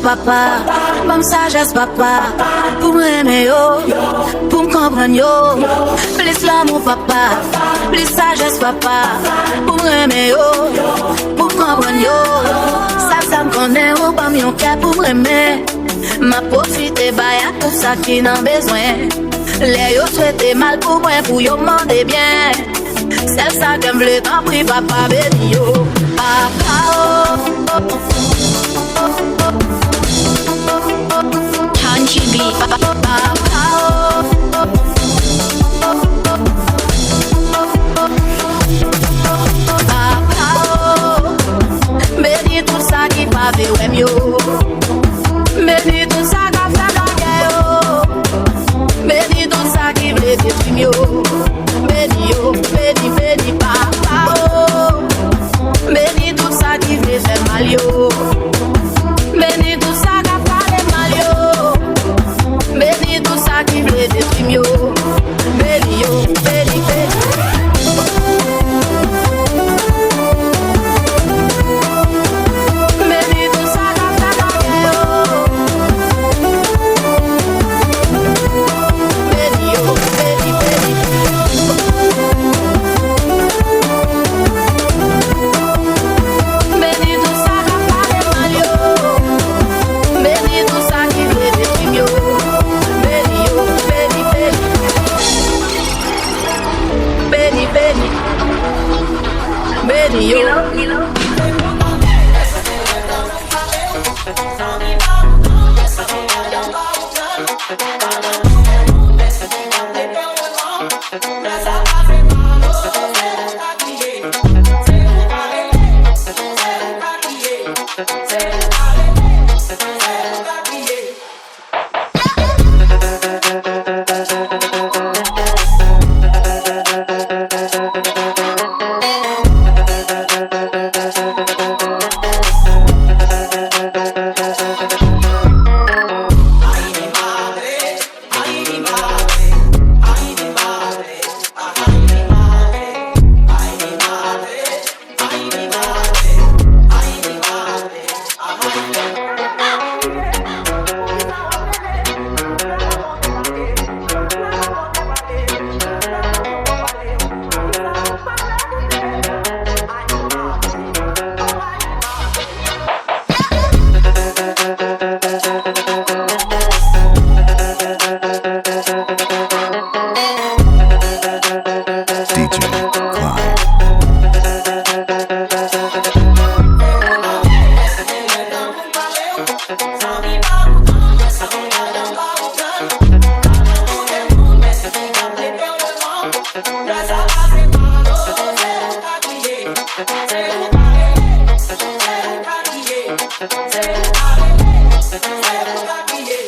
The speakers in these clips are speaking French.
Papa, Banm sagesse papa, pour m'aimer yo, pour m'comprendre yo. Plus l'amour papa, plus sagesse papa, pour m'aimer yo, pour m'comprendre yo. Ça m'connait ou pas mon cœur pour m'aimer. M'a profité baya tout ça qui n'en besoin. Les yo souhaité mal pour moi, pour yo demander bien. C'est ça que m'vle t'en prie papa baby yo. Papa oh. Can't you be papa oh. Papa oh. Me dit tout ça qui pa ve wèm yo. Me dit tout ça qui fa gagner yo. Me dit tout ça qui vle détruire yo. Me dit papa oh. Me dit tout ça qui vle faire mal yo. Me dit tout ça qui fa le mal yo. Me dit tout ça qui vle détruire yo. Me dit yo, me dit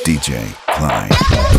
DJ Clyde.